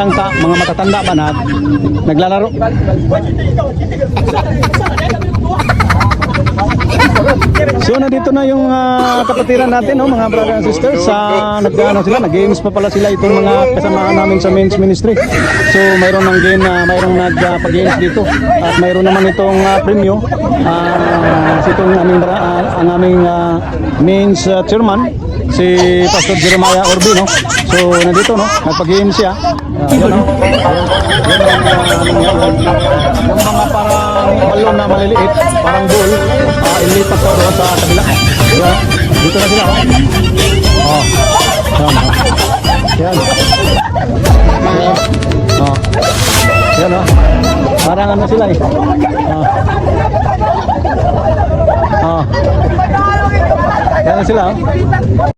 mga matatanda ba na naglalaro. So nandito na yung kapatiran natin, no, mga brother and sisters. Nag-games pa pala sila itong mga kasamahan namin sa men's ministry. So mayroon ng game na mayroong nagpa-games dito at mayroon naman itong premyo. Itong ang aming men's chairman, si Pastor Jeremiah Orbi, no. So nandito, no, nagpa-games siya. Yan, no. Yung mga parang balon na maliliit, parang ball, ilipat ko doon sa kabila. Dito na sila, oh. Yan. Yan, oh. Parang ano sila, eh. Yan na sila, oh.